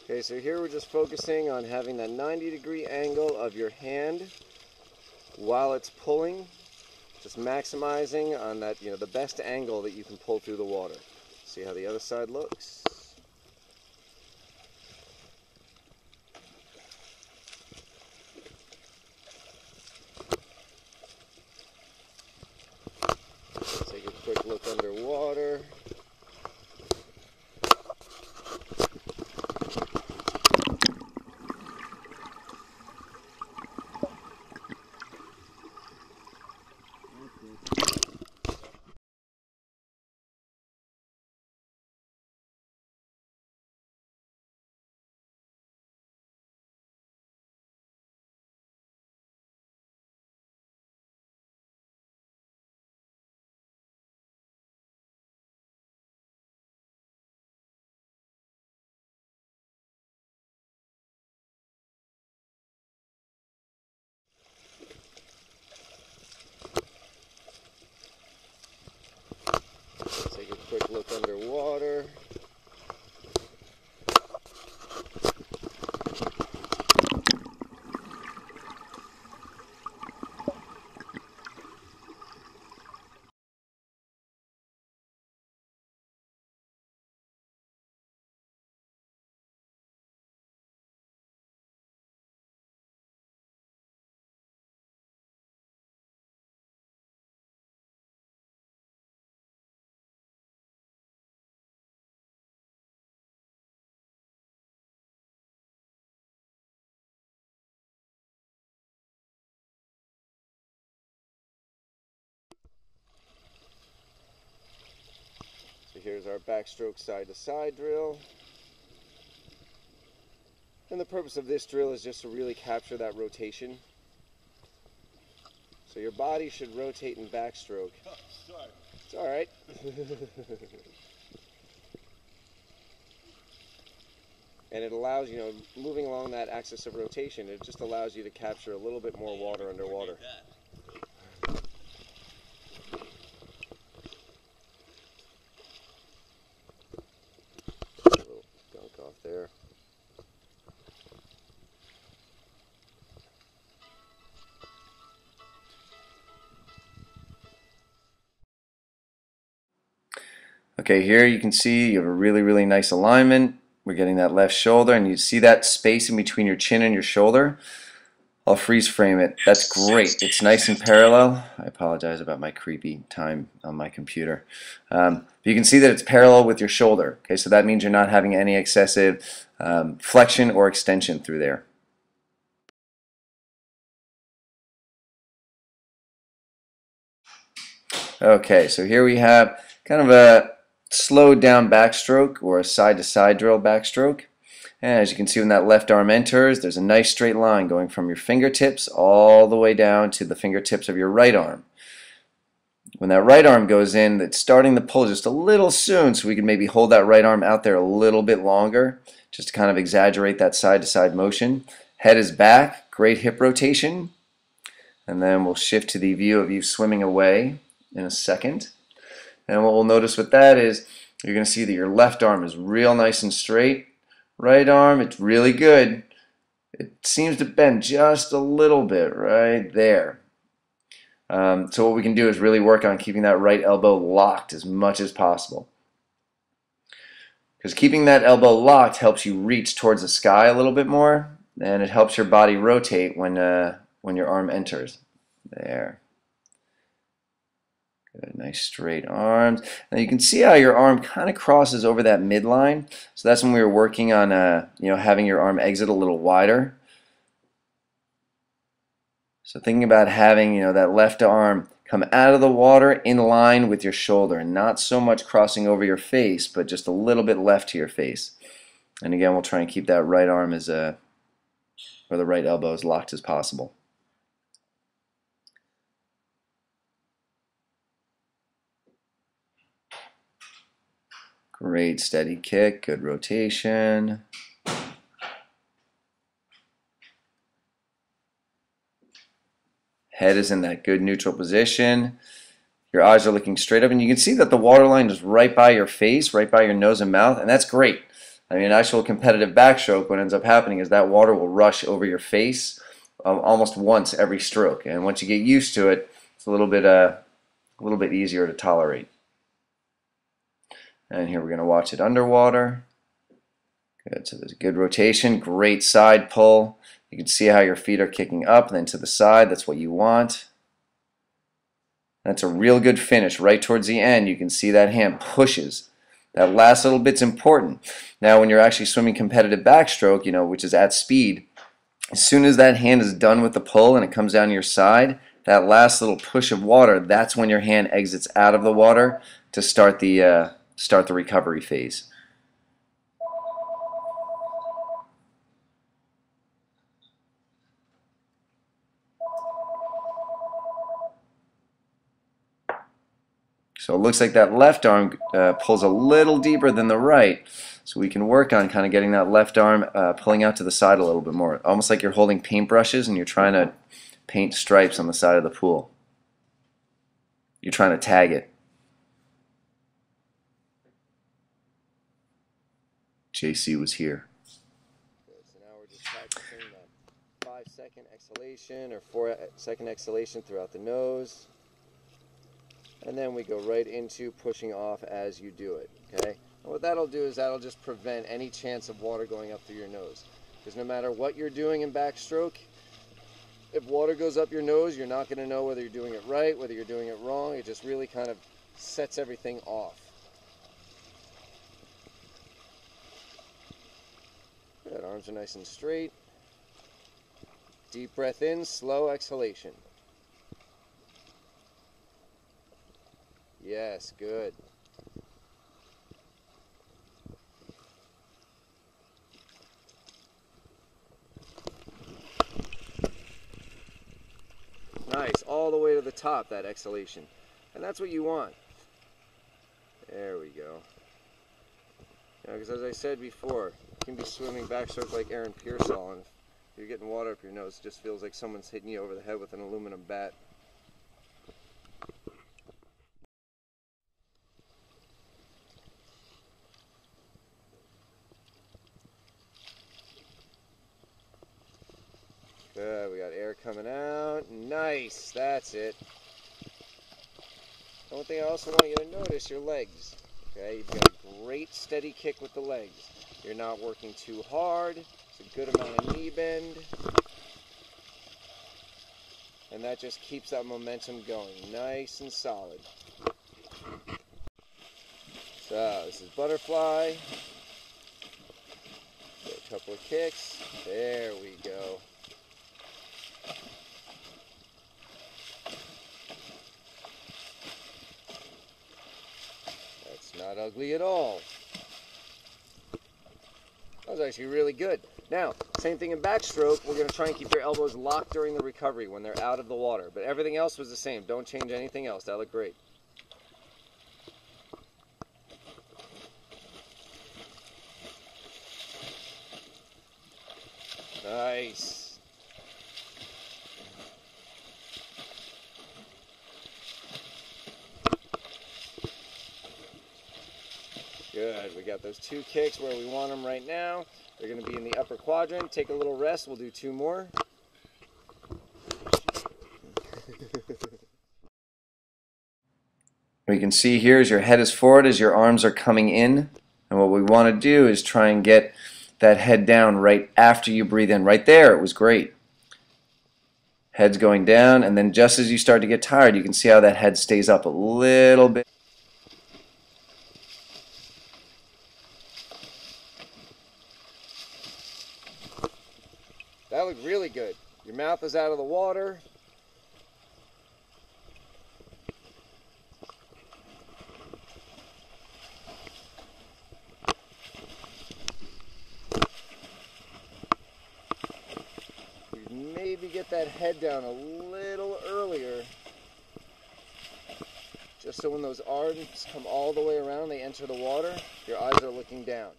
Okay, so here we're just focusing on having that 90-degree angle of your hand while it's pulling, just maximizing on that, the best angle that you can pull through the water. See how the other side looks. Take a quick look underwater. Take a quick look underwater. So here's our backstroke side-to-side drill. And the purpose of this drill is just to really capture that rotation. So your body should rotate in backstroke. Oh, sorry. It's all right. And it allows, moving along that axis of rotation, it just allows you to capture a little bit more water underwater. A little gunk off there. Okay, here you can see you have a really nice alignment. We're getting that left shoulder, and you see that space in between your chin and your shoulder. I'll freeze frame it. That's great. It's nice and parallel. I apologize about my creepy time on my computer. You can see that it's parallel with your shoulder. Okay, so that means you're not having any excessive flexion or extension through there. Okay, so here we have kind of a slowed down backstroke, or a side-to-side drill backstroke. And as you can see, when that left arm enters, there's a nice straight line going from your fingertips all the way down to the fingertips of your right arm. When that right arm goes in, it's starting to pull just a little soon, so we can maybe hold that right arm out there a little bit longer, just to kind of exaggerate that side-to-side motion. Head is back, great hip rotation. And then we'll shift to the view of you swimming away in a second. And what we'll notice with that is you're going to see that your left arm is real nice and straight. Right arm, it's really good. It seems to bend just a little bit right there. So what we can do is really work on keeping that right elbow locked as much as possible. Because keeping that elbow locked helps you reach towards the sky a little bit more, and it helps your body rotate when your arm enters. There. Good, nice straight arms. Now you can see how your arm kind of crosses over that midline. So that's when we were working on having your arm exit a little wider. So thinking about having that left arm come out of the water in line with your shoulder, and not so much crossing over your face, but just a little bit left to your face. And again, we'll try and keep that right arm or the right elbow as locked as possible. Great steady kick, good rotation. Head is in that good neutral position. Your eyes are looking straight up, and you can see that the water line is right by your face, right by your nose and mouth, and that's great. I mean, an actual competitive backstroke, what ends up happening is that water will rush over your face almost once every stroke, and once you get used to it, it's a little bit easier to tolerate. And here we're going to watch it underwater. Good, so there's a good rotation, great side pull. You can see how your feet are kicking up and then to the side. That's what you want. That's a real good finish. Right towards the end, you can see that hand pushes. That last little bit's important. Now, when you're actually swimming competitive backstroke, which is at speed, as soon as that hand is done with the pull and it comes down your side, that last little push of water, that's when your hand exits out of the water to start the recovery phase. So it looks like that left arm pulls a little deeper than the right. So we can work on kind of getting that left arm pulling out to the side a little bit more. Almost like you're holding paintbrushes and you're trying to paint stripes on the side of the pool. You're trying to tag it. JC was here. So now we're just practicing that 5-second exhalation or 4-second exhalation throughout the nose. And then we go right into pushing off as you do it, okay? And what that'll do is that'll just prevent any chance of water going up through your nose. Because no matter what you're doing in backstroke, if water goes up your nose, you're not going to know whether you're doing it right, whether you're doing it wrong. It just really kind of sets everything off. Good, arms are nice and straight. Deep breath in, slow exhalation. Yes, good. Nice, all the way to the top, that exhalation. And that's what you want. There we go. Because as I said before, you can be swimming backstroke like Aaron Pearsall, and if you're getting water up your nose, it just feels like someone's hitting you over the head with an aluminum bat. Good, we got air coming out. Nice, that's it. One thing I also want you to notice, your legs. Okay, you've got a great steady kick with the legs. You're not working too hard. It's a good amount of knee bend. And that just keeps that momentum going. Nice and solid. So, this is butterfly. Do a couple of kicks. There we go. Not ugly at all. That was actually really good. Now, same thing in backstroke. We're going to try and keep your elbows locked during the recovery when they're out of the water. But everything else was the same. Don't change anything else. That looked great. Nice. Good, we got those 2 kicks where we want them right now. They're going to be in the upper quadrant. Take a little rest, we'll do 2 more. What you can see here is your head is forward as your arms are coming in. And what we want to do is try and get that head down right after you breathe in. Right there, it was great. Head's going down, and then just as you start to get tired, you can see how that head stays up a little bit. That looked really good. Your mouth is out of the water. Maybe get that head down a little earlier, just so when those arms come all the way around, they enter the water, your eyes are looking down.